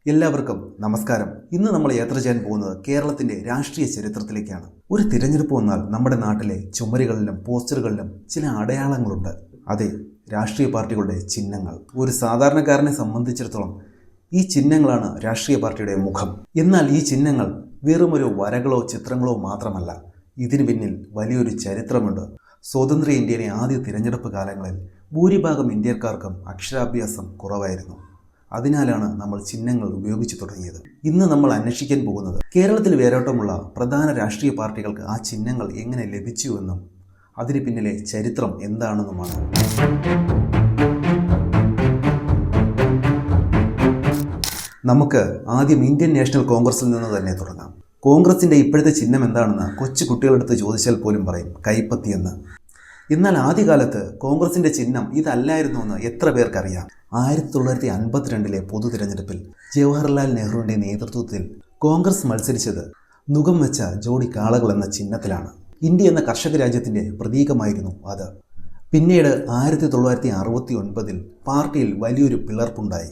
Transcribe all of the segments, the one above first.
എല്ലാവർക്കും നമസ്കാരം. ഇന്ന് നമ്മൾ യാത്ര ചെയ്യാൻ പോകുന്നത് കേരളത്തിന്റെ രാഷ്ട്രീയ ചരിത്രത്തിലേക്കാണ്. ഒരു തിരഞ്ഞെടുപ്പ് വന്നാൽ നമ്മുടെ നാട്ടിലെ ചുമരുകളിലും പോസ്റ്ററുകളിലും ചില അടയാളങ്ങളുണ്ട്. അതെ, രാഷ്ട്രീയ പാർട്ടികളുടെ ചിഹ്നങ്ങൾ. ഒരു സാധാരണക്കാരനെ സംബന്ധിച്ചിടത്തോളം ഈ ചിഹ്നങ്ങളാണ് രാഷ്ട്രീയ പാർട്ടിയുടെ മുഖം. എന്നാൽ ഈ ചിഹ്നങ്ങൾ വെറുമൊരു വരകളോ ചിത്രങ്ങളോ മാത്രമല്ല. ഇതിനു പിന്നിൽ വലിയൊരു ചരിത്രമുണ്ട്. സ്വതന്ത്ര ഇന്ത്യയിലെ ആദ്യ തിരഞ്ഞെടുപ്പ് കാലങ്ങളിൽ ഭൂരിഭാഗം ഇന്ത്യക്കാർക്കും അക്ഷരാഭ്യാസം കുറവായിരുന്നു. അതിനാലാണ് നമ്മൾ ചിഹ്നങ്ങൾ ഉപയോഗിച്ചു തുടങ്ങിയത്. ഇന്ന് നമ്മൾ അന്വേഷിക്കാൻ പോകുന്നത് കേരളത്തിൽ വേരോട്ടമുള്ള പ്രധാന രാഷ്ട്രീയ പാർട്ടികൾക്ക് ആ ചിഹ്നങ്ങൾ എങ്ങനെ ലഭിച്ചുവെന്നും അതിന് പിന്നിലെ ചരിത്രം എന്താണെന്നുമാണ്. നമുക്ക് ആദ്യം ഇന്ത്യൻ നാഷണൽ കോൺഗ്രസിൽ നിന്ന് തന്നെ തുടങ്ങാം. കോൺഗ്രസിന്റെ ഇപ്പോഴത്തെ ചിഹ്നം എന്താണെന്ന് കൊച്ചു കുട്ടികളെടുത്ത് ചോദിച്ചാൽ പോലും പറയും കൈപ്പത്തി എന്ന്. എന്നാൽ ആദ്യകാലത്ത് കോൺഗ്രസിന്റെ ചിഹ്നം ഇതല്ലായിരുന്നു എന്ന് എത്ര പേർക്കറിയാം? 1952 പൊതു തിരഞ്ഞെടുപ്പിൽ ജവഹർലാൽ നെഹ്റുവിന്റെ നേതൃത്വത്തിൽ കോൺഗ്രസ് മത്സരിച്ചത് നുകം വെച്ച ജോഡി കാളകൾ എന്ന ചിഹ്നത്തിലാണ്. ഇന്ത്യ എന്ന കർഷക രാജ്യത്തിന്റെ പ്രതീകമായിരുന്നു അത്. പിന്നീട് 1969 പാർട്ടിയിൽ വലിയൊരു പിളർപ്പുണ്ടായി.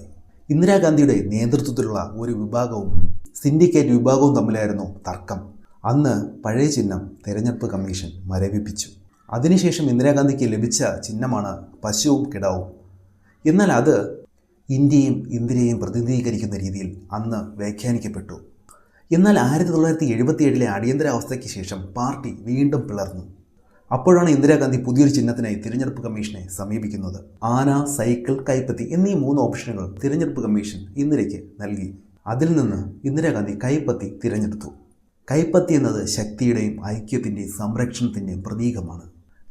ഇന്ദിരാഗാന്ധിയുടെ നേതൃത്വത്തിലുള്ള ഒരു വിഭാഗവും സിൻഡിക്കേറ്റ് വിഭാഗവും തമ്മിലായിരുന്നു തർക്കം. അന്ന് പഴയ ചിഹ്നം തെരഞ്ഞെടുപ്പ് കമ്മീഷൻ മരവിപ്പിച്ചു. അതിനുശേഷം ഇന്ദിരാഗാന്ധിക്ക് ലഭിച്ച ചിഹ്നമാണ് പശുവും കിടാവും. എന്നാൽ അത് ഇന്ത്യയും ഇന്ദിരയെയും പ്രതിനിധീകരിക്കുന്ന രീതിയിൽ അന്ന് വ്യാഖ്യാനിക്കപ്പെട്ടു. എന്നാൽ 1977 അടിയന്തരാവസ്ഥയ്ക്ക് ശേഷം പാർട്ടി വീണ്ടും പിളർന്നു. അപ്പോഴാണ് ഇന്ദിരാഗാന്ധി പുതിയൊരു ചിഹ്നത്തിനായി തിരഞ്ഞെടുപ്പ് കമ്മീഷനെ സമീപിക്കുന്നത്. ആന, സൈക്കിൾ, കൈപ്പത്തി എന്നീ 3 ഓപ്ഷനുകൾ തിരഞ്ഞെടുപ്പ് കമ്മീഷൻ ഇന്ദിരയ്ക്ക് നൽകി. അതിൽ നിന്ന് ഇന്ദിരാഗാന്ധി കൈപ്പത്തി തിരഞ്ഞെടുത്തു. കൈപ്പത്തി എന്നത് ശക്തിയുടെയും ഐക്യത്തിൻ്റെയും സംരക്ഷണത്തിൻ്റെയും പ്രതീകമാണ്.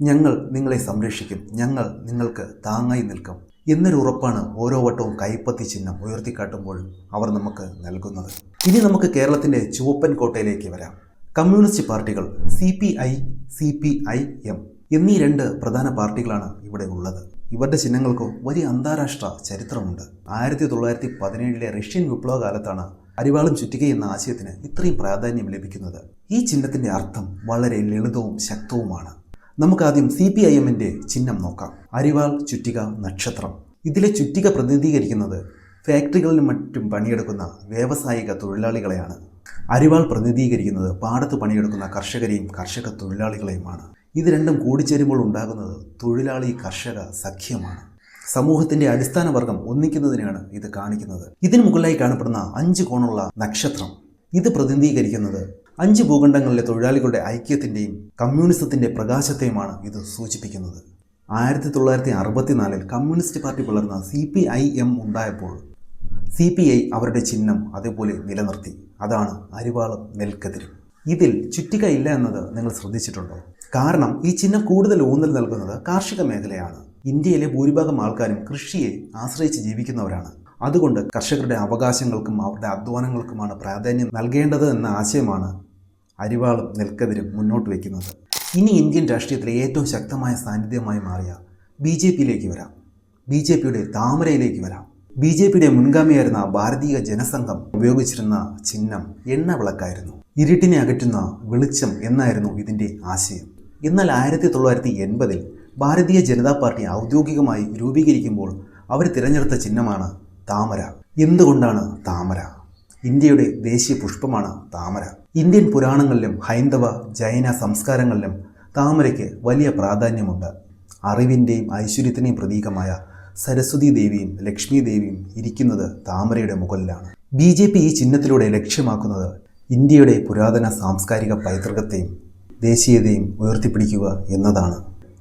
ഞങ്ങൾ നിങ്ങളെ സംരക്ഷിക്കും, ഞങ്ങൾ നിങ്ങൾക്ക് താങ്ങായി നിൽക്കും എന്നൊരു ഉറപ്പാണ് ഓരോ വട്ടവും കൈപ്പത്തി ചിഹ്നം ഉയർത്തിക്കാട്ടുമ്പോൾ അവർ നമുക്ക് നൽകുന്നത്. ഇനി നമുക്ക് കേരളത്തിൻ്റെ ചുവപ്പൻ കോട്ടയിലേക്ക് വരാം. കമ്മ്യൂണിസ്റ്റ് പാർട്ടികൾ CPI, CPIM എന്നീ 2 പ്രധാന പാർട്ടികളാണ് ഇവിടെ ഉള്ളത്. ഇവരുടെ ചിഹ്നങ്ങൾക്ക് വലിയ അന്താരാഷ്ട്ര ചരിത്രമുണ്ട്. 1917 റഷ്യൻ വിപ്ലവ കാലത്താണ് അരിവാളും ചുറ്റിക എന്ന ആശയത്തിന് ഇത്രയും പ്രാധാന്യം ലഭിക്കുന്നത്. ഈ ചിഹ്നത്തിൻ്റെ അർത്ഥം വളരെ ലളിതവും ശക്തവുമാണ്. നമുക്കാദ്യം CPIMന്റെ ചിഹ്നം നോക്കാം. അരിവാൾ, ചുറ്റിക, നക്ഷത്രം. ഇതിലെ ചുറ്റിക പ്രതിനിധീകരിക്കുന്നത് ഫാക്ടറികളിലും മറ്റും പണിയെടുക്കുന്ന വ്യാവസായിക തൊഴിലാളികളെയാണ്. അരിവാൾ പ്രതിനിധീകരിക്കുന്നത് പാടത്ത് പണിയെടുക്കുന്ന കർഷകരെയും കർഷക തൊഴിലാളികളെയുമാണ്. ഇത് രണ്ടും കൂടിച്ചേരുമ്പോൾ ഉണ്ടാകുന്നത് തൊഴിലാളി കർഷക സഖ്യമാണ്. സമൂഹത്തിന്റെ അടിസ്ഥാന വർഗം ഒന്നിക്കുന്നതിനാണ് ഇത് കാണിക്കുന്നത്. ഇതിനു മുകളിലായി കാണപ്പെടുന്ന 5 കോണുള്ള നക്ഷത്രം, ഇത് പ്രതിനിധീകരിക്കുന്നത് 5 ഭൂഖണ്ഡങ്ങളിലെ തൊഴിലാളികളുടെ ഐക്യത്തിൻ്റെയും കമ്മ്യൂണിസത്തിൻ്റെ പ്രകാശത്തെയുമാണ് ഇത് സൂചിപ്പിക്കുന്നത്. 1964 കമ്മ്യൂണിസ്റ്റ് പാർട്ടി പിളർന്ന CPIM ഉണ്ടായപ്പോൾ CPI അവരുടെ ചിഹ്നം അതേപോലെ നിലനിർത്തി. അതാണ് അരിവാളും നെൽക്കതിരും. ഇതിൽ ചുറ്റിക ഇല്ല എന്നത് നിങ്ങൾ ശ്രദ്ധിച്ചിട്ടുണ്ടോ? കാരണം ഈ ചിഹ്നം കൂടുതൽ ഊന്നൽ നൽകുന്നത് കാർഷിക മേഖലയാണ്. ഇന്ത്യയിലെ ഭൂരിഭാഗം ആൾക്കാരും കൃഷിയെ ആശ്രയിച്ച് ജീവിക്കുന്നവരാണ്. അതുകൊണ്ട് കർഷകരുടെ അവകാശങ്ങൾക്കും അവരുടെ അധ്വാനങ്ങൾക്കുമാണ് പ്രാധാന്യം നൽകേണ്ടത് എന്ന ആശയമാണ് അരിവാളും നെൽക്കതിരും മുന്നോട്ട് വയ്ക്കുന്നത്. ഇനി ഇന്ത്യൻ രാഷ്ട്രീയത്തിലെ ഏറ്റവും ശക്തമായ സാന്നിധ്യമായി മാറിയ BJPയിലേക്ക് വരാം. BJPയുടെ താമരയിലേക്ക് വരാം. BJPയുടെ മുൻഗാമിയായിരുന്ന ഭാരതീയ ജനസംഘം ഉപയോഗിച്ചിരുന്ന ചിഹ്നം എണ്ണ വിളക്കായിരുന്നു. ഇരുട്ടിനെ അകറ്റുന്ന വെളിച്ചം എന്നായിരുന്നു ഇതിൻ്റെ ആശയം. എന്നാൽ 1980 ഭാരതീയ ജനതാ പാർട്ടി ഔദ്യോഗികമായി രൂപീകരിക്കുമ്പോൾ അവർ തിരഞ്ഞെടുത്ത ചിഹ്നമാണ് താമര. എന്തുകൊണ്ടാണ് താമര? ഇന്ത്യയുടെ ദേശീയ പുഷ്പമാണ് താമര. ഇന്ത്യൻ പുരാണങ്ങളിലും ഹൈന്ദവ ജൈന സംസ്കാരങ്ങളിലും താമരയ്ക്ക് വലിയ പ്രാധാന്യമുണ്ട്. അറിവിൻ്റെയും ഐശ്വര്യത്തിൻ്റെയും പ്രതീകമായ സരസ്വതി ദേവിയും ലക്ഷ്മി ദേവിയും ഇരിക്കുന്നത് താമരയുടെ മുകളിലാണ്. BJP ഈ ചിഹ്നത്തിലൂടെ ലക്ഷ്യമാക്കുന്നത് ഇന്ത്യയുടെ പുരാതന സാംസ്കാരിക പൈതൃകത്തെയും ദേശീയതയും ഉയർത്തിപ്പിടിക്കുക എന്നതാണ്.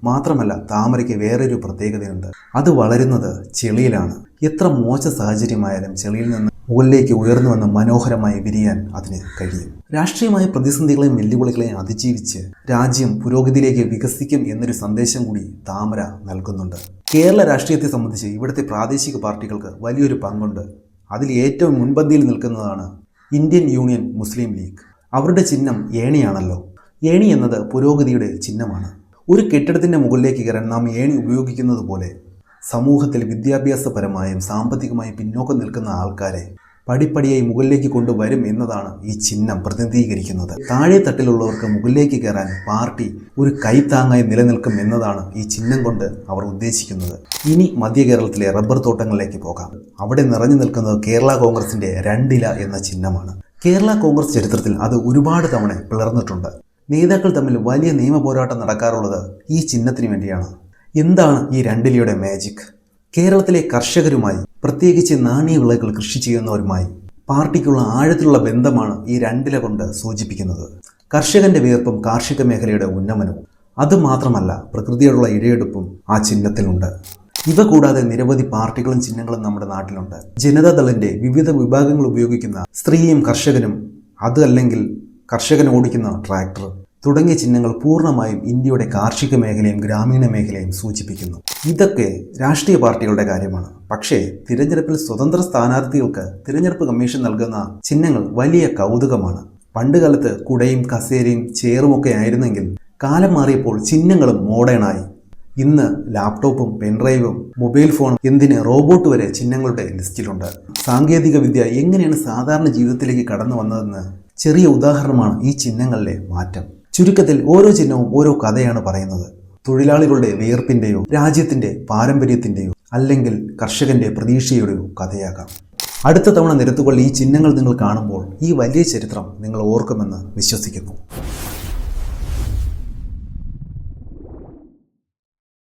മാത്രമല്ല താമരയ്ക്ക് വേറൊരു പ്രത്യേകതയുണ്ട്. അത് വളരുന്നത് ചെളിയിലാണ്. എത്ര മോശ സാഹചര്യമായാലും ചെളിയിൽ നിന്ന് മുകളിലേക്ക് ഉയർന്നു വന്ന് മനോഹരമായി വിരിയാൻ അതിന് കഴിയും. രാഷ്ട്രീയമായ പ്രതിസന്ധികളെയും വെല്ലുവിളികളെയും അതിജീവിച്ച് രാജ്യം പുരോഗതിയിലേക്ക് വികസിക്കും എന്നൊരു സന്ദേശം കൂടി താമര നൽകുന്നുണ്ട്. കേരള രാഷ്ട്രീയത്തെ സംബന്ധിച്ച് ഇവിടുത്തെ പ്രാദേശിക പാർട്ടികൾക്ക് വലിയൊരു പങ്കുണ്ട്. അതിൽ ഏറ്റവും മുൻപന്തിയിൽ നിൽക്കുന്നതാണ് ഇന്ത്യൻ യൂണിയൻ മുസ്ലിം ലീഗ്. അവരുടെ ചിഹ്നം ഏണിയാണല്ലോ. ഏണി എന്നത് പുരോഗതിയുടെ ചിഹ്നമാണ്. ഒരു കെട്ടിടത്തിൻ്റെ മുകളിലേക്ക് കയറാൻ നാം ഏണി ഉപയോഗിക്കുന്നത് പോലെ സമൂഹത്തിൽ വിദ്യാഭ്യാസപരമായും സാമ്പത്തികമായും പിന്നോക്കം നിൽക്കുന്ന ആൾക്കാരെ പടിപ്പടിയായി മുകളിലേക്ക് കൊണ്ടുവരും എന്നതാണ് ഈ ചിഹ്നം പ്രതിനിധീകരിക്കുന്നത്. താഴെ തട്ടിലുള്ളവർക്ക് മുകളിലേക്ക് കയറാൻ പാർട്ടി ഒരു കൈത്താങ്ങായി നിലനിൽക്കും എന്നതാണ് ഈ ചിഹ്നം കൊണ്ട് അവർ ഉദ്ദേശിക്കുന്നത്. ഇനി മധ്യ കേരളത്തിലെ റബ്ബർ തോട്ടങ്ങളിലേക്ക് പോകാം. അവിടെ നിറഞ്ഞു നിൽക്കുന്നത് കേരള കോൺഗ്രസിന്റെ 2 ഇല എന്ന ചിഹ്നമാണ്. കേരള കോൺഗ്രസ് ചരിത്രത്തിൽ അത് ഒരുപാട് തവണ പിളർന്നിട്ടുണ്ട്. നേതാക്കൾ തമ്മിൽ വലിയ നിയമ പോരാട്ടം നടക്കാറുള്ളത് ഈ ചിഹ്നത്തിന് വേണ്ടിയാണ്. എന്താണ് ഈ 2 ഇലയുടെ മാജിക്? കേരളത്തിലെ കർഷകരുമായി, പ്രത്യേകിച്ച് നാണ്യവിളകൾ കൃഷി ചെയ്യുന്നവരുമായി പാർട്ടിക്കുള്ള ആഴത്തിലുള്ള ബന്ധമാണ് ഈ 2 ഇല കൊണ്ട് സൂചിപ്പിക്കുന്നത്. കർഷകന്റെ വിയർപ്പും കാർഷിക മേഖലയുടെ ഉന്നമനവും, അതുമാത്രമല്ല പ്രകൃതിയോടുള്ള ഇഴയെടുപ്പും ആ ചിഹ്നത്തിലുണ്ട്. ഇവ കൂടാതെ നിരവധി പാർട്ടികളും ചിഹ്നങ്ങളും നമ്മുടെ നാട്ടിലുണ്ട്. ജനതാദളിന്റെ വിവിധ വിഭാഗങ്ങൾ ഉപയോഗിക്കുന്ന സ്ത്രീയും കർഷകനും, അത് അല്ലെങ്കിൽ കർഷകൻ ഓടിക്കുന്ന ട്രാക്ടർ തുടങ്ങിയ ചിഹ്നങ്ങൾ പൂർണ്ണമായും ഇന്ത്യയുടെ കാർഷിക മേഖലയും ഗ്രാമീണ മേഖലയും സൂചിപ്പിക്കുന്നു. ഇതൊക്കെ രാഷ്ട്രീയ പാർട്ടികളുടെ കാര്യമാണ്. പക്ഷേ തിരഞ്ഞെടുപ്പിൽ സ്വതന്ത്ര സ്ഥാനാർത്ഥികൾക്ക് തിരഞ്ഞെടുപ്പ് കമ്മീഷൻ നൽകുന്ന ചിഹ്നങ്ങൾ വലിയ കൗതുകമാണ്. പണ്ടുകാലത്ത് കുടയും കസേരയും ചെയറുമൊക്കെ ആയിരുന്നെങ്കിൽ കാലം മാറിയപ്പോൾ ചിഹ്നങ്ങളും മോഡേണായി. ഇന്ന് ലാപ്ടോപ്പും പെൻഡ്രൈവും മൊബൈൽ ഫോണും, എന്തിന് റോബോട്ട് വരെ ചിഹ്നങ്ങളുടെ ലിസ്റ്റിലുണ്ട്. സാങ്കേതിക വിദ്യ എങ്ങനെയാണ് സാധാരണ ജീവിതത്തിലേക്ക് കടന്നു വന്നതെന്ന് ചെറിയ ഉദാഹരണമാണ് ഈ ചിഹ്നങ്ങളിലെ മാറ്റം. ചുരുക്കത്തിൽ ഓരോ ചിഹ്നവും ഓരോ കഥയാണ് പറയുന്നത്. തൊഴിലാളികളുടെ വിയർപ്പിന്റെയോ രാജ്യത്തിന്റെ പാരമ്പര്യത്തിന്റെയോ അല്ലെങ്കിൽ കർഷകന്റെ പ്രതീക്ഷയുടെയോ കഥയാകാം. അടുത്ത തവണ നിരത്തുകൾ ഈ ചിഹ്നങ്ങൾ നിങ്ങൾ കാണുമ്പോൾ ഈ വലിയ ചരിത്രം നിങ്ങൾ ഓർക്കുമെന്ന് വിശ്വസിക്കുന്നു.